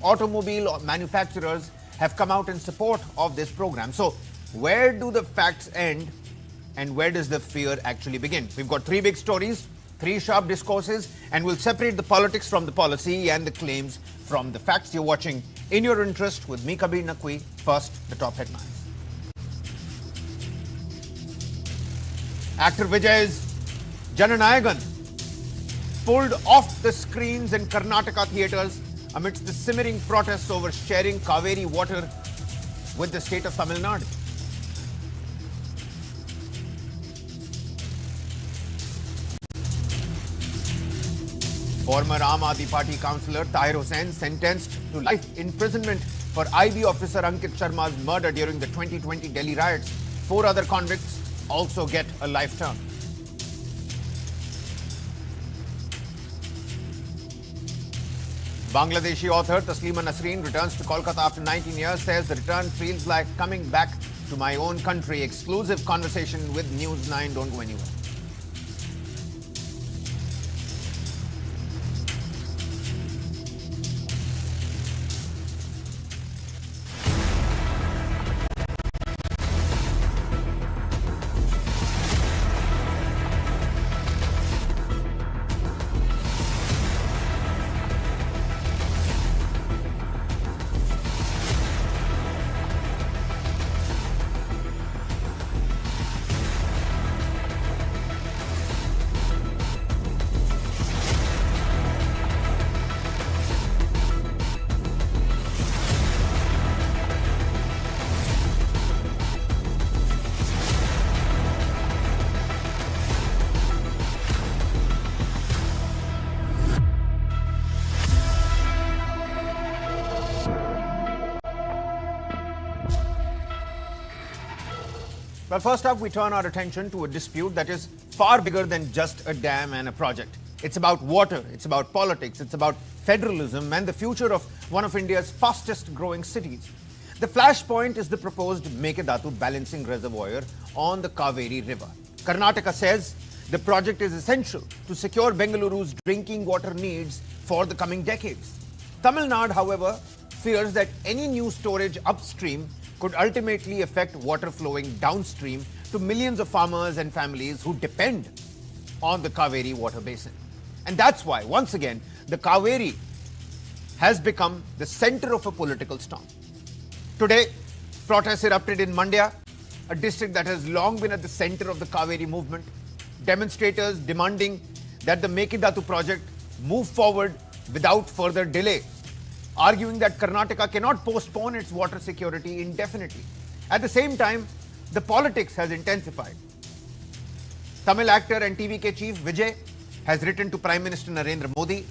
automobile manufacturers have come out in support of this program. So where do the facts end and where does the fear actually begin? We've got three big stories, three sharp discourses, and we'll separate the politics from the policy and the claims from the facts. You're watching In Your Interest with me, Kabir Naqvi. First, the top headlines. Actor Vijay's Jananayagan pulled off the screens in Karnataka theatres amidst the simmering protests over sharing Cauvery water with the state of Tamil Nadu. Former Aam Aadmi Party councillor Tahir Hussain sentenced to life imprisonment for IB officer Ankit Sharma's murder during the 2020 Delhi riots. 4 other convicts also get a life term. Bangladeshi author Taslima Nasreen returns to Kolkata after 19 years, says the return feels like coming back to my own country. Exclusive conversation with News 9. Don't go anywhere. Well, first up, we turn our attention to a dispute that is far bigger than just a dam and a project. It's about water, it's about politics, it's about federalism and the future of one of India's fastest growing cities. The flashpoint is the proposed Mekedatu balancing reservoir on the Cauvery river. Karnataka says the project is essential to secure Bengaluru's drinking water needs for the coming decades. Tamil Nadu, however, fears that any new storage upstream could ultimately affect water flowing downstream to millions of farmers and families who depend on the Cauvery water basin. And that's why, once again, the Cauvery has become the center of a political storm. Today, protests erupted in Mandya, a district that has long been at the center of the Cauvery movement. Demonstrators demanding that the Mekedatu project move forward without further delay, arguing that Karnataka cannot postpone its water security indefinitely. At the same time, the politics has intensified. Tamil actor and TVK chief Vijay has written to Prime Minister Narendra Modi,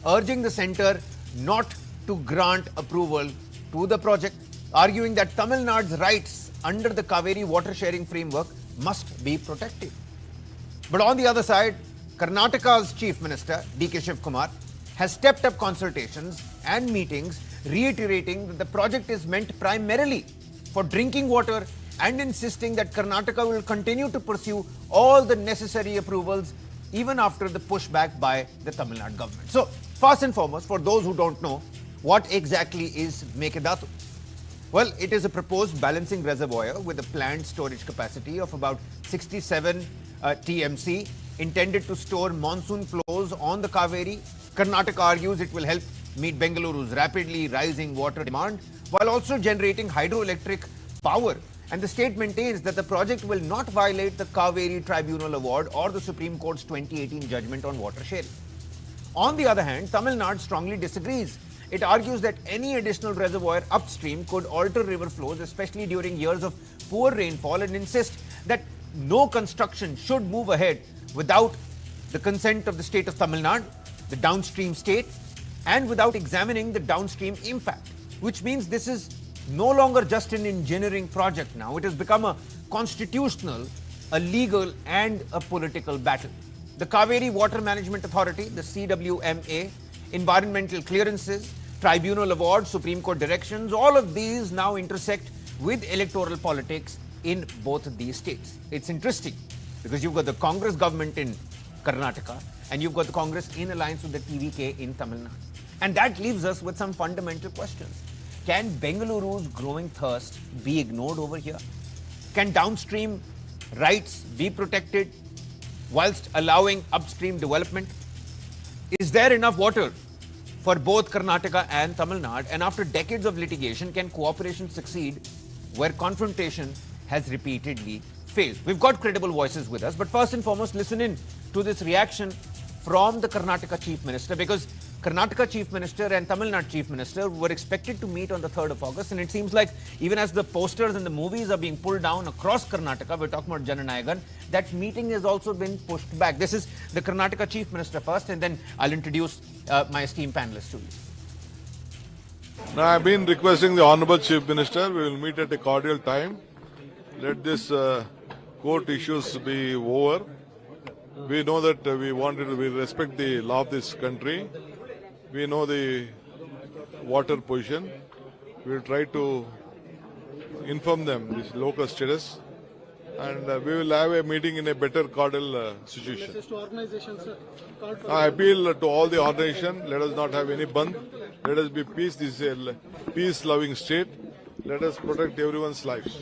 urging the centre not to grant approval to the project, arguing that Tamil Nadu's rights under the Cauvery water sharing framework must be protected. But on the other side, Karnataka's Chief Minister D.K. Shivakumar has stepped up consultations and meetings, reiterating that the project is meant primarily for drinking water and insisting that Karnataka will continue to pursue all the necessary approvals even after the pushback by the Tamil Nadu government. So, first and foremost, for those who don't know, what exactly is Mekedatu? Well, it is a proposed balancing reservoir with a planned storage capacity of about 67 TMC, intended to store monsoon flows on the Cauvery. Karnataka argues it will help meet Bengaluru's rapidly rising water demand while also generating hydroelectric power. And the state maintains that the project will not violate the Cauvery Tribunal Award or the Supreme Court's 2018 judgment on water sharing. On the other hand, Tamil Nadu strongly disagrees. It argues that any additional reservoir upstream could alter river flows, especially during years of poor rainfall, and insists that no construction should move ahead without the consent of the state of Tamil Nadu, the downstream state, and without examining the downstream impact, which means this is no longer just an engineering project now. It has become a constitutional, a legal, and a political battle. The Cauvery Water Management Authority, the CWMA, environmental clearances, tribunal awards, Supreme Court directions, all of these now intersect with electoral politics in both of these states. It's interesting because you've got the Congress government in Karnataka and you've got the Congress in alliance with the TVK in Tamil Nadu. And that leaves us with some fundamental questions. Can Bengaluru's growing thirst be ignored over here? Can downstream rights be protected whilst allowing upstream development? Is there enough water for both Karnataka and Tamil Nadu? And after decades of litigation, can cooperation succeed where confrontation has repeatedly failed? We've got credible voices with us, but first and foremost, listen in to this reaction from the Karnataka Chief Minister, because Karnataka Chief Minister and Tamil Nadu Chief Minister were expected to meet on the 3rd of August, and it seems like even as the posters and the movies are being pulled down across Karnataka, we're talking about Jananayagan, that meeting has also been pushed back. This is the Karnataka Chief Minister first, and then I'll introduce my esteemed panelists to you. Now, I've been requesting the Honorable Chief Minister, we will meet at a cordial time. Let this court issues be over. We know that we respect the law of this country. We know the water position. We will try to inform them this local status, and we will have a meeting in a better cordial situation. I appeal to all the organizations, let us not have any band. Let us be peace. This is a peace-loving state. Let us protect everyone's lives.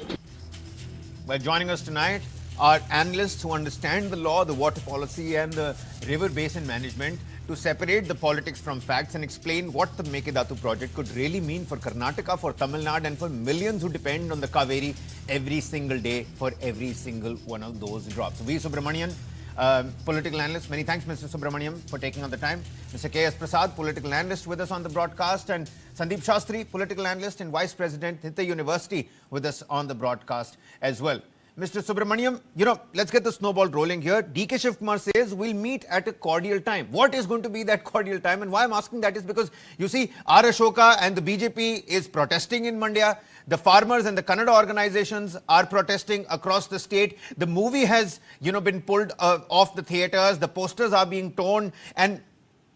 By joining us tonight are analysts who understand the law, the water policy and the river basin management to separate the politics from facts and explain what the Mekedatu project could really mean for Karnataka, for Tamil Nadu and for millions who depend on the Cauvery every single day for every single one of those drops. V. Subramanian, political analyst. Many thanks, Mr. Subramaniam, for taking on the time. Mr. K.S. Prasad, political analyst with us on the broadcast, and Sandeep Shastri, political analyst and Vice President, Hitha University, with us on the broadcast as well. Mr. Subramaniam, let's get the snowball rolling here. DK Shivakumar says we'll meet at a cordial time. What is going to be that cordial time? And why I'm asking that is because, you see, R. Ashoka and the BJP is protesting in Mandya. The farmers and the Kannada organizations are protesting across the state. The movie has, been pulled off the theatres. The posters are being torn. And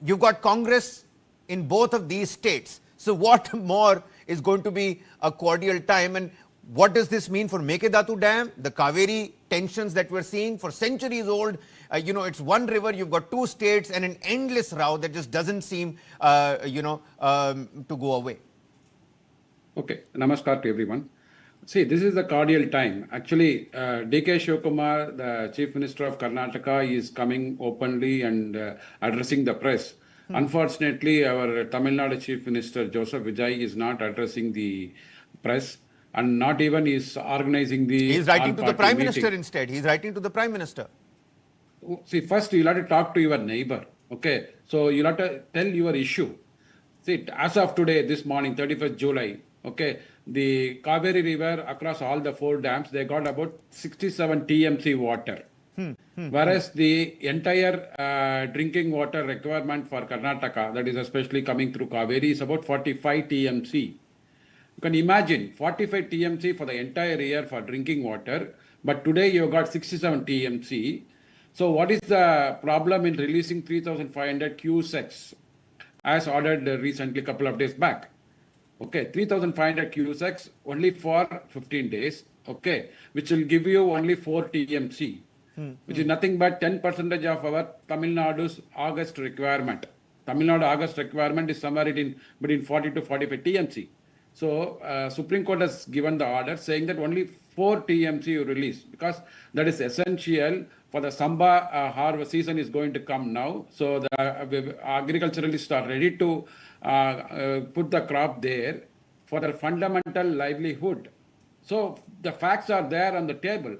you've got Congress in both of these states. So what more is going to be a cordial time? And what does this mean for Mekedatu Dam, the Cauvery tensions that we're seeing for centuries old? It's one river, you've got two states and an endless row that just doesn't seem, to go away. Okay, namaskar to everyone. See, this is the cordial time. Actually, D.K. Shivakumar, the Chief Minister of Karnataka, is coming openly and addressing the press. Unfortunately, our Tamil Nadu Chief Minister, Joseph Vijay, is not addressing the press. And not even is organizing the... He's writing to the Prime Minister instead. He's writing to the Prime Minister. See, first you'll have to talk to your neighbor. Okay. So you'll have to tell your issue. See, as of today, this morning, 31st July, okay, the Cauvery River across all the 4 dams, they got about 67 TMC water. Whereas the entire drinking water requirement for Karnataka, that is especially coming through Cauvery, is about 45 TMC. You can imagine 45 TMC for the entire year for drinking water, but today you got 67 TMC. So what is the problem in releasing 3,500 cusecs as ordered recently, a couple of days back? Okay, 3,500 cusecs only for 15 days, okay, which will give you only 4 TMC, which is nothing but 10% of our Tamil Nadu's August requirement. Tamil Nadu August requirement is somewhere between 40 to 45 TMC. So, Supreme Court has given the order saying that only 4 TMC you release, because that is essential for the Samba harvest season is going to come now. So, the agriculturalists are ready to put the crop there for their fundamental livelihood. So, the facts are there on the table.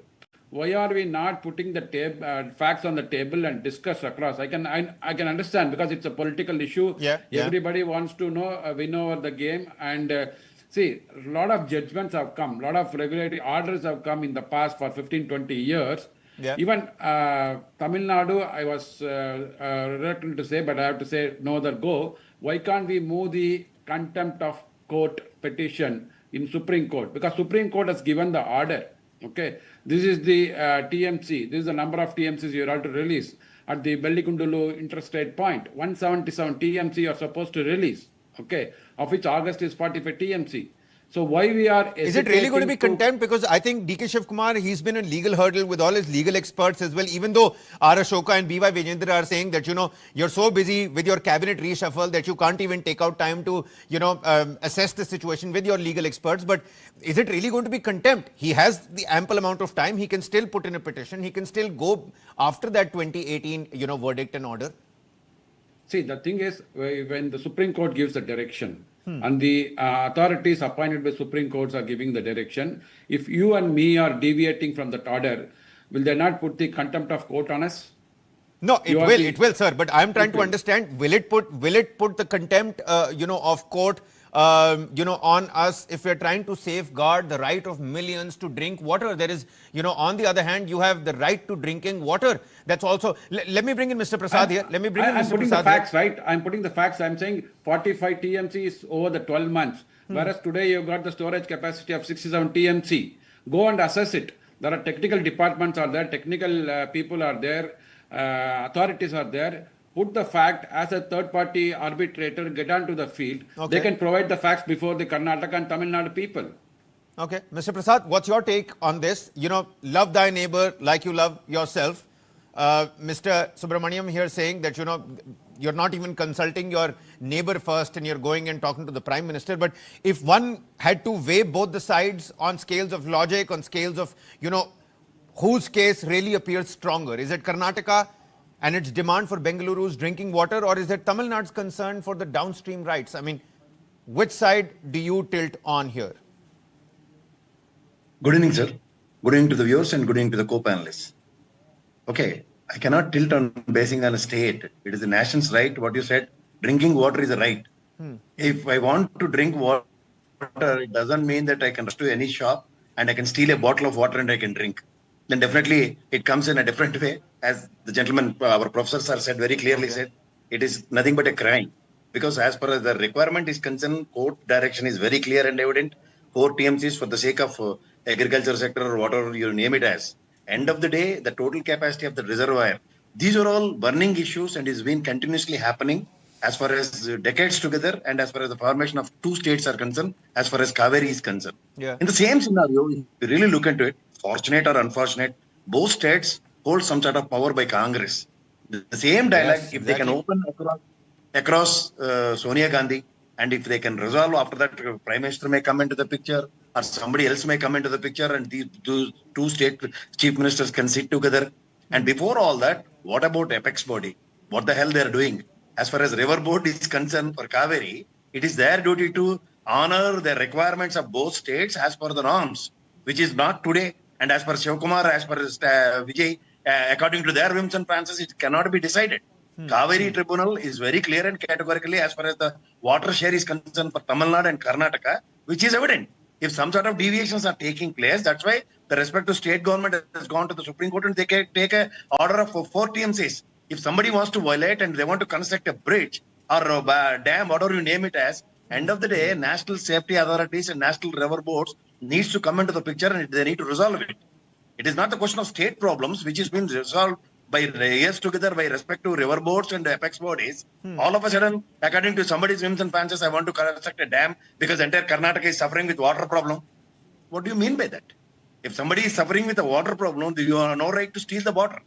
Why are we not putting the facts on the table and discuss across? I can understand because it's a political issue. Yeah. Everybody wants to know win over the game. And see, a lot of judgments have come, a lot of regulatory orders have come in the past for 15, 20 years. Yeah. Even Tamil Nadu, I was reluctant to say, but I have to say no other go. Why can't we move the contempt of court petition in Supreme Court? Because Supreme Court has given the order. Okay, this is the TMC. This is the number of TMCs you have to release at the Bellikundulu interstate point. 177 TMC you are supposed to release. Okay, of which August is 45 TMC. So why we are Is it really going to be hesitating contempt? Because I think DK Shivakumar, he's been a legal hurdle with all his legal experts as well, even though R. Ashoka and B.Y. Vijendra are saying that, you're so busy with your cabinet reshuffle that you can't even take out time to, assess the situation with your legal experts. But is it really going to be contempt? He has the ample amount of time. He can still put in a petition. He can still go after that 2018, verdict and order. See, the thing is, when the Supreme Court gives the direction, and the authorities appointed by Supreme Courts are giving the direction, if you and me are deviating from that order, will they not put the contempt of court on us? No, it will, sir. But I'm trying to understand, will it put the contempt, of court, on us if we're trying to safeguard the right of millions to drink water? There is, on the other hand, you have the right to drinking water. That's also, let me bring in Mr. Prasad here. Let me bring in Mr. Prasad. I'm putting the facts, right? I'm putting the facts. I'm saying 45 TMCs over the 12 months. Whereas today you've got the storage capacity of 67 TMC. Go and assess it. There are technical departments are there, technical people are there, authorities are there. Put the fact as a third-party arbitrator, get onto the field. Okay. They can provide the facts before the Karnataka and Tamil Nadu people. Okay. Mr. Prasad, what's your take on this? Love thy neighbor like you love yourself. Mr. Subramaniam here saying that, you're not even consulting your neighbor first and you're going and talking to the Prime Minister. But if one had to weigh both the sides on scales of logic, on scales of, whose case really appears stronger? Is it Karnataka and its demand for Bengaluru's drinking water, or is it Tamil Nadu's concern for the downstream rights? I mean, which side do you tilt on here? Good evening, sir. Good evening to the viewers and good evening to the co-panelists. Okay, I cannot tilt on basing on a state. It is the nation's right. What you said, drinking water is a right. If I want to drink water, it doesn't mean that I can rush to any shop and I can steal a bottle of water and I can drink. Then definitely it comes in a different way. As the gentleman, our professors have said very clearly, said it is nothing but a crime. Because as far as the requirement is concerned, court direction is very clear and evident. 4 TMCs for the sake of agriculture sector or whatever you name it as. End of the day, the total capacity of the reservoir. These are all burning issues and is been continuously happening as far as decades together and as far as the formation of 2 states are concerned, as far as Cauvery is concerned. Yeah. In the same scenario, if you really look into it, fortunate or unfortunate, both states hold some sort of power by Congress. The same dialogue, Yes, if they can open across Sonia Gandhi, and if they can resolve after that, Prime Minister may come into the picture or somebody else may come into the picture and these 2 state chief ministers can sit together. And before all that, what about apex body? What the hell they are doing? As far as river board is concerned for Cauvery, it is their duty to honor the requirements of both states as per the norms, which is not today. And as per Shivakumar, as per Vijay, according to their whims and fancies, it cannot be decided. Cauvery Tribunal is very clear and categorically as far as the water share is concerned for Tamil Nadu and Karnataka, which is evident. If some sort of deviations are taking place, that's why the respective state government has gone to the Supreme Court and they can take a order of 4 TMCs. If somebody wants to violate and they want to construct a bridge or a dam, whatever you name it as, end of the day, national safety authorities and national river boards needs to come into the picture and they need to resolve it. It is not the question of state problems, which is being resolved by years together by respect to river boards and apex bodies. All of a sudden, according to somebody's whims and fancies, I want to construct a dam because entire Karnataka is suffering with water problem. What do you mean by that? If somebody is suffering with a water problem, you have no right to steal the water.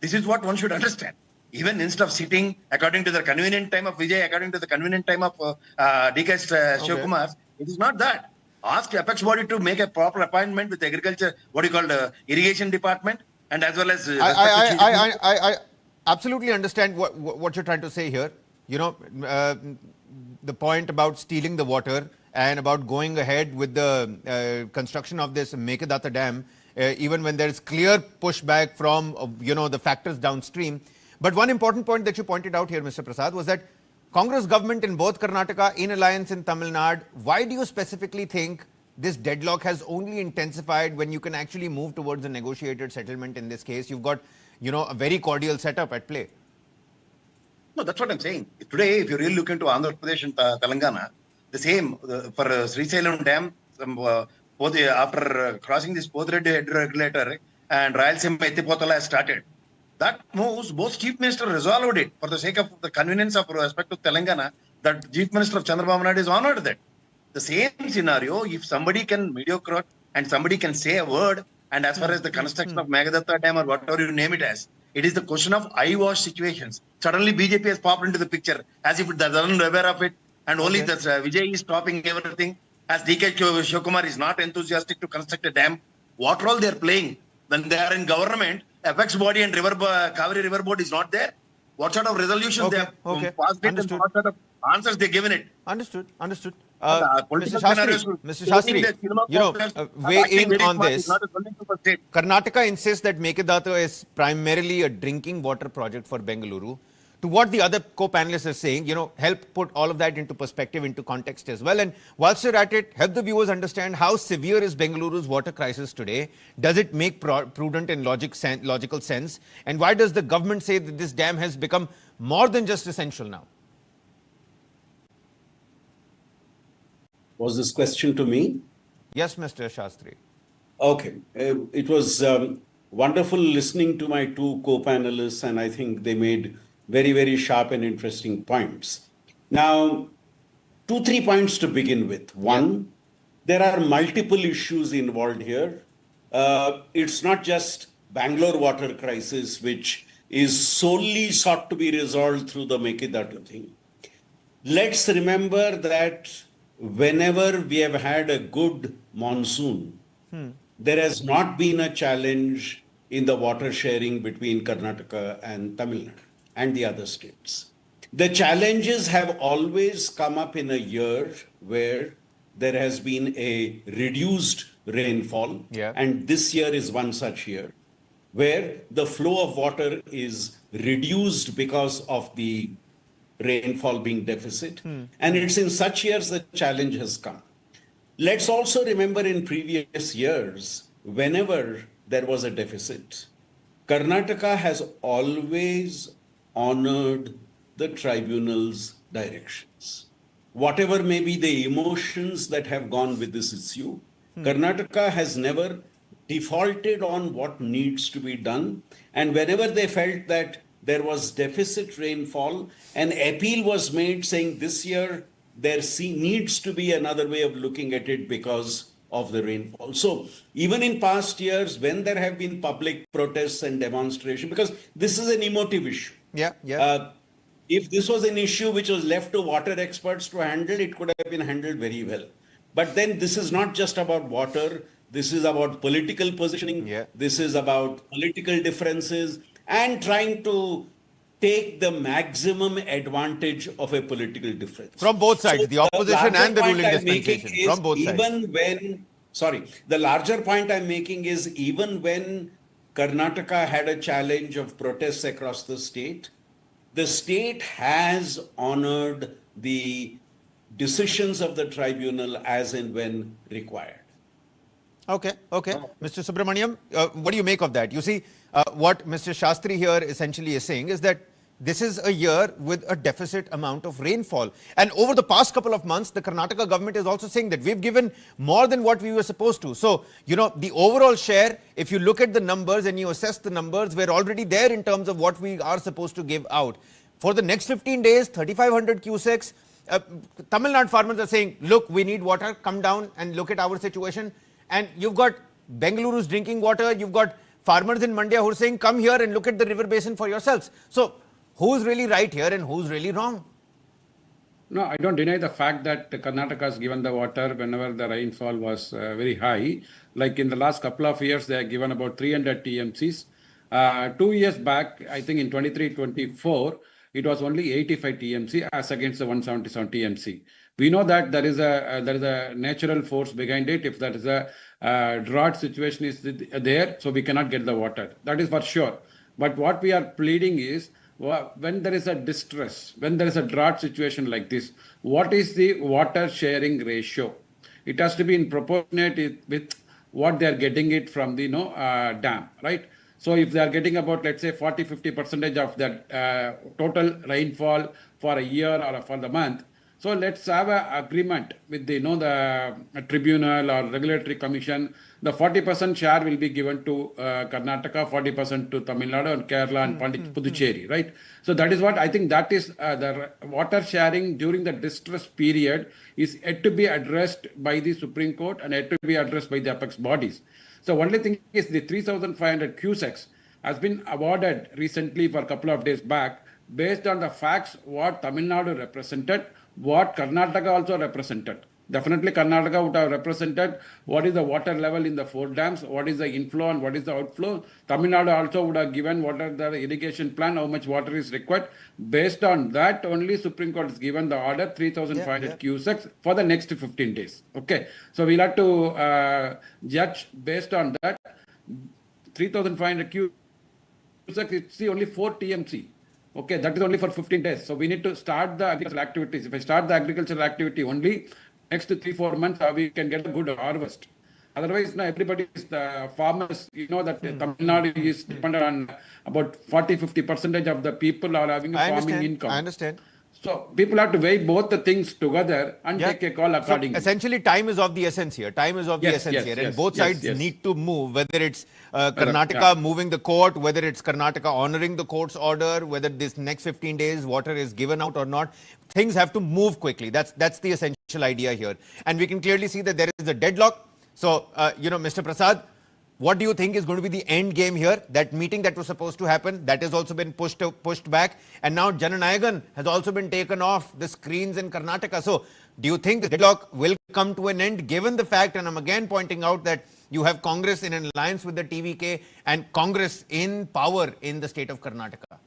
This is what one should understand. Even instead of sitting according to the convenient time of Vijay, according to the convenient time of DKS Shivakumar, it is not that. Ask apex body to make a proper appointment with the agriculture, irrigation department, and as well as I absolutely understand what you're trying to say here. The point about stealing the water and about going ahead with the construction of this Mekedatu dam, even when there is clear pushback from the factors downstream. But one important point that you pointed out here, Mr. Prasad, was that Congress government in both Karnataka, in alliance in Tamil Nadu, why do you specifically think this deadlock has only intensified when you can actually move towards a negotiated settlement in this case? You've got, a very cordial setup at play. No, that's what I'm saying. Today, if you really look into Andhra Pradesh and Telangana, the same for Srisailam Dam, after crossing this Podred regulator and Rayalaseema Ettipotala has started. That moves, both Chief Minister resolved it for the sake of the convenience of respect to Telangana, that Chief Minister of Chandrababu Naidu is honored that. The same scenario, if somebody can mediocre and somebody can say a word, and as far as the construction of Mekedatu Dam or whatever you name it as, it is the question of eyewash situations. Suddenly BJP has popped into the picture as if it doesn't aware of it, and only that Vijay is stopping everything. As DK Shivakumar is not enthusiastic to construct a dam. What role they are playing when they are in government? Apex body and Cauvery River Board is not there. What sort of resolutions they have passed it, and what sort of answers they given it? Understood. Mr. Political Shastri, weigh in on this. Karnataka insists that Mekedatu is primarily a drinking water project for Bengaluru. To what the other co-panelists are saying, help put all of that into perspective, into context as well. And whilst you're at it, help the viewers understand how severe is Bengaluru's water crisis today. Does it make prudent and logical sense? And why does the government say that this dam has become more than just essential now? Was this question to me? Yes, Mr. Shastri. Okay. It was wonderful listening to my two co-panelists, and I think they made very, very sharp and interesting points. Now, 2-3 points to begin with. One, there are multiple issues involved here. It's not just Bangalore water crisis, which is solely sought to be resolved through the Mekedatu thing. Let's remember that whenever we have had a good monsoon, there has not been a challenge in the water sharing between Karnataka and Tamil Nadu and the other states. The challenges have always come up in a year where there has been a reduced rainfall, and this year is one such year, where the flow of water is reduced because of the rainfall being deficit. And it's in such years the challenge has come. Let's also remember in previous years, whenever there was a deficit, Karnataka has always honored the tribunal's directions. Whatever may be the emotions that have gone with this issue, Karnataka has never defaulted on what needs to be done. And whenever they felt that there was deficit rainfall, an appeal was made saying this year there needs to be another way of looking at it because of the rainfall. So even in past years, when there have been public protests and demonstration, because this is an emotive issue. If this was an issue which was left to water experts to handle, it could have been handled very well. But then this is not just about water. This is about political positioning. This is about political differences and trying to take the maximum advantage of a political difference. From both sides, so the opposition and the ruling dispensation. From both sides. The larger point I'm making is even when Karnataka had a challenge of protests across the state has honored the decisions of the tribunal as and when required. Okay. Mr. Subramaniam, what do you make of that? You see, what Mr. Shastri here essentially is saying is that this is a year with a deficit amount of rainfall. And over the past couple of months, the Karnataka government is also saying that we've given more than what we were supposed to. So, the overall share, if you look at the numbers and you assess the numbers, we're already there in terms of what we are supposed to give out. For the next 15 days, 3,500 cusecs, Tamil Nadu farmers are saying, look, we need water, come down and look at our situation. And you've got Bengaluru's drinking water, you've got farmers in Mandya who are saying, come here and look at the river basin for yourselves. So, who's really right here and who's really wrong? No, I don't deny the fact that Karnataka has given the water whenever the rainfall was very high. Like in the last couple of years, they have given about 300 TMCs. 2 years back, I think in 23-24, it was only 85 TMC as against the 177 TMC. We know that there is a natural force behind it. If there is a drought situation is there, so we cannot get the water. That is for sure. But what we are pleading is, when there is a distress, when there is a drought situation like this, what is the water sharing ratio? It has to be in proportionate with what they are getting it from the dam, right? So if they are getting about, let's say, 40-50% of that total rainfall for a year or for the month, So let's have an agreement with the, the tribunal or regulatory commission. The 40% share will be given to Karnataka, 40% to Tamil Nadu and Kerala and Puducherry, right? So that is what I think that is the water sharing during the distress period is yet to be addressed by the Supreme Court and yet to be addressed by the apex bodies. So only thing is the 3,500 cusecs has been awarded recently for a couple of days back based on the facts what Tamil Nadu represented, what Karnataka also represented. Definitely Karnataka would have represented what is the water level in the 4 dams, what is the inflow and what is the outflow. Tamil Nadu also would have given what are the irrigation plan, how much water is required. Based on that only Supreme Court has given the order 3,500 cusecs for the next 15 days. Okay. So we'll have to judge based on that. 3,500 cusecs, it's only 4 TMC. Okay, that is only for 15 days. So we need to start the agricultural activities. If I start the agricultural activity only, next 3-4 months, we can get a good harvest. Otherwise, now everybody is the farmers, you know that Tamil Nadu is dependent on about 40-50% of the people are having a farming income. I understand. So people have to weigh both the things together and take a call accordingly. So essentially, time is of the essence here. Time is of the essence here. And both sides need to move, whether it's Karnataka moving the court, whether it's Karnataka honoring the court's order, whether this next 15 days water is given out or not. Things have to move quickly. That's the essential idea here. And we can clearly see that there is a deadlock. So, Mr. Prasad, what do you think is going to be the end game here? That meeting that was supposed to happen, that has also been pushed back. And now Jananayagan has also been taken off the screens in Karnataka. So do you think the deadlock will come to an end given the fact, and I'm again pointing out that you have Congress in an alliance with the TVK and Congress in power in the state of Karnataka?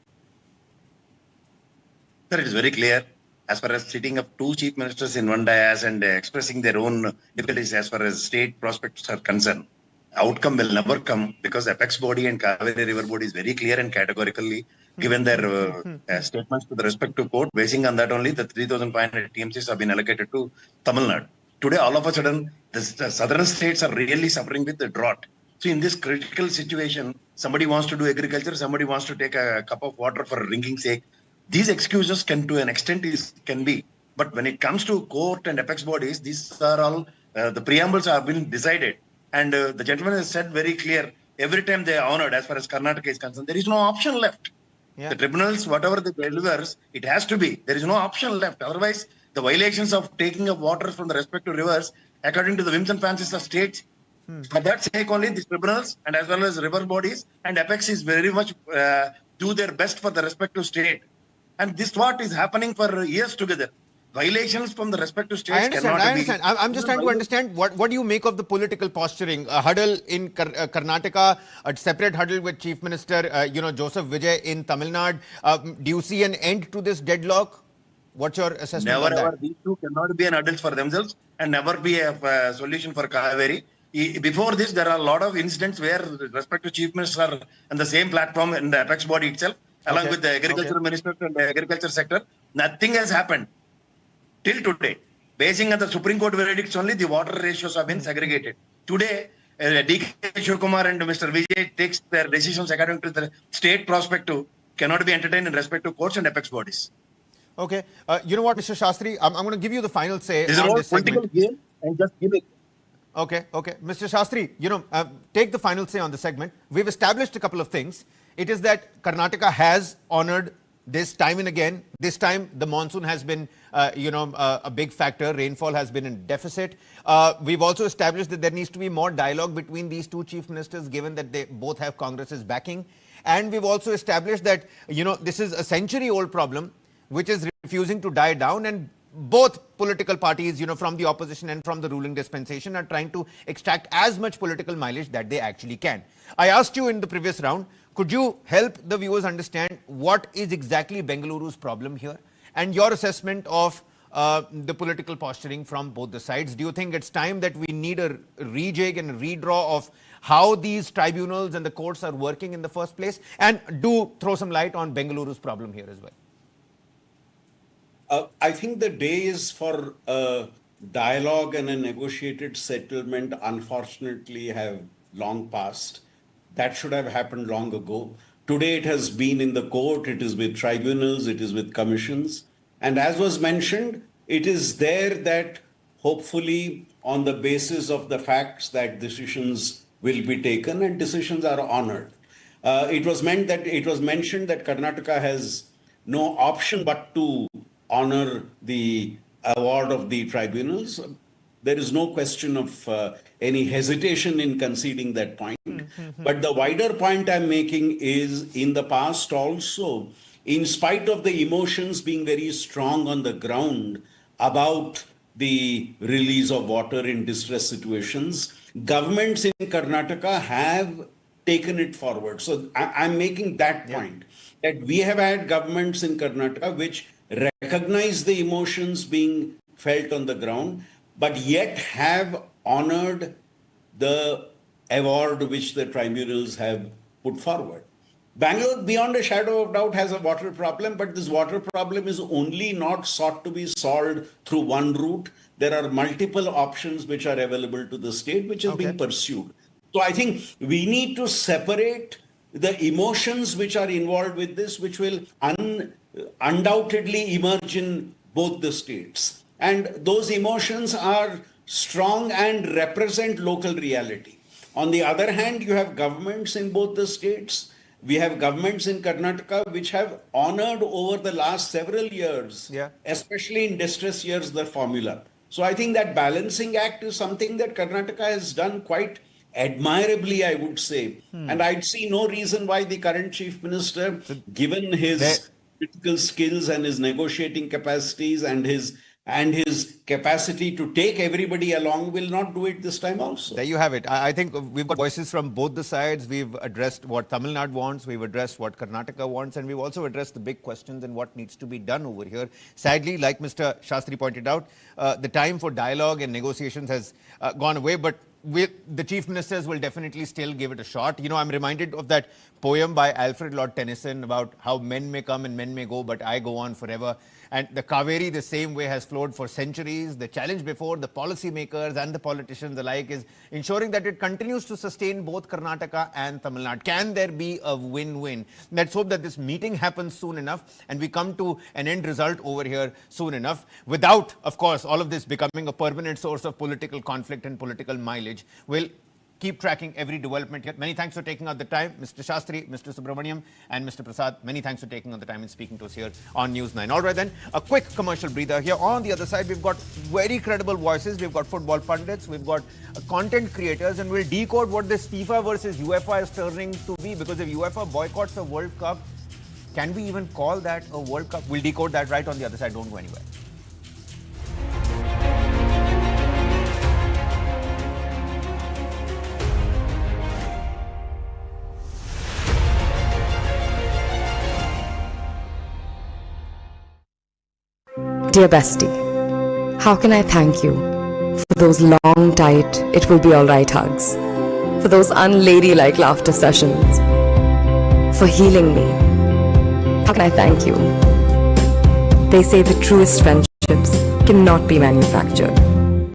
Sir, it is very clear as far as sitting up 2 chief ministers in one dais and expressing their own difficulties as far as state prospects are concerned. Outcome will never come because apex body and Cauvery river body is very clear and categorically given their statements to the respective court. Basing on that only, the 3,500 TMCs have been allocated to Tamil Nadu. Today, all of a sudden, the southern states are really suffering with the drought. So in this critical situation, somebody wants to do agriculture, somebody wants to take a cup of water for drinking sake. These excuses can, to an extent, can be. But when it comes to court and apex bodies, these are all, the preambles have been decided. And the gentleman has said very clear, every time they are honored as far as Karnataka is concerned, there is no option left. The tribunals, whatever they delivers, it has to be. There is no option left. Otherwise, the violations of taking of water from the respective rivers, according to the whims and fancies of states, for that sake only, these tribunals and as well as river bodies and apex is very much do their best for the respective state. And this what is happening for years together. Violations from the respective states I understand. I'm just trying to understand what do you make of the political posturing? A huddle in Karnataka, a separate huddle with Chief Minister, Joseph Vijay in Tamil Nadu. Do you see an end to this deadlock? What's your assessment on that? Never ever. These two cannot be an adult for themselves and never be a solution for Cauvery. Before this, there are a lot of incidents where respective chief ministers are on the same platform in the apex body itself, along with the agriculture minister and the agriculture sector. Nothing has happened till today. Basing on the Supreme Court verdicts only, the water ratios have been segregated. Today, DKS Shivakumar and Mr. Vijay takes their decisions according to the state perspective, cannot be entertained in respect to courts and apex bodies. Okay. You know what, Mr. Shastri, I'm going to give you the final say This is on all this political segment. game and just give it. Okay. Mr. Shastri, take the final say on the segment. We've established a couple of things. It is that Karnataka has honored this time and again. This time, the monsoon has been, a big factor. Rainfall has been in deficit. We've also established that there needs to be more dialogue between these two chief ministers, given that they both have Congress's backing. And we've also established that, this is a century-old problem, which is refusing to die down. And both political parties, from the opposition and from the ruling dispensation are trying to extract as much political mileage that they actually can. I asked you in the previous round, could you help the viewers understand what is exactly Bengaluru's problem here and your assessment of the political posturing from both the sides? Do you think it's time that we need a rejig and a redraw of how these tribunals and the courts are working in the first place? And do throw some light on Bengaluru's problem here as well. I think the days for dialogue and a negotiated settlement, unfortunately, have long passed. That should have happened long ago. Today, it has been in the court, it is with tribunals, it is with commissions. And as was mentioned, it is there that hopefully on the basis of the facts that decisions will be taken and decisions are honored. It was mentioned that Karnataka has no option but to honor the award of the tribunals. There is no question of any hesitation in conceding that point. But the wider point I'm making is, in the past also, in spite of the emotions being very strong on the ground about the release of water in distress situations, governments in Karnataka have taken it forward. So I'm making that point, that we have had governments in Karnataka which recognize the emotions being felt on the ground, but yet have honored the award which the tribunals have put forward. Bangalore, beyond a shadow of doubt, has a water problem, but this water problem is only not sought to be solved through one route. There are multiple options which are available to the state, which is being pursued. So I think we need to separate the emotions which are involved with this, which will undoubtedly emerge in both the states. And those emotions are strong and represent local reality. On the other hand, you have governments in both the states. We have governments in Karnataka which have honored over the last several years, especially in distress years, the formula. So I think that balancing act is something that Karnataka has done quite admirably, I would say. And I'd see no reason why the current chief minister, given his political skills and his negotiating capacities and his capacity to take everybody along, will not do it this time also. There you have it. I think we've got voices from both the sides. We've addressed what Tamil Nadu wants, we've addressed what Karnataka wants, and we've also addressed the big questions and what needs to be done over here. Sadly, like Mr. Shastri pointed out, the time for dialogue and negotiations has gone away, but the chief ministers will definitely still give it a shot. You know, I'm reminded of that poem by Alfred Lord Tennyson about how men may come and men may go, but I go on forever. And the Cauvery, the same way, has flowed for centuries. The challenge before the policymakers and the politicians alike is ensuring that it continues to sustain both Karnataka and Tamil Nadu. Can there be a win-win? Let's hope that this meeting happens soon enough and we come to an end result over here soon enough, without, of course, all of this becoming a permanent source of political conflict and political mileage. We'll keep tracking every development here. Many thanks for taking out the time, Mr. Shastri, Mr. Subramaniam, and Mr. Prasad. Many thanks for taking out the time and speaking to us here on News 9. All right then, a quick commercial breather here. On the other side, we've got very credible voices. We've got football pundits, we've got content creators, and we'll decode what this FIFA versus UEFA is turning to be. Because if UEFA boycotts a World Cup, can we even call that a World Cup? We'll decode that right on the other side. Don't go anywhere. Dear bestie, how can I thank you for those long, tight, it will be alright hugs, for those unladylike laughter sessions, for healing me? How can I thank you? They say the truest friendships cannot be manufactured.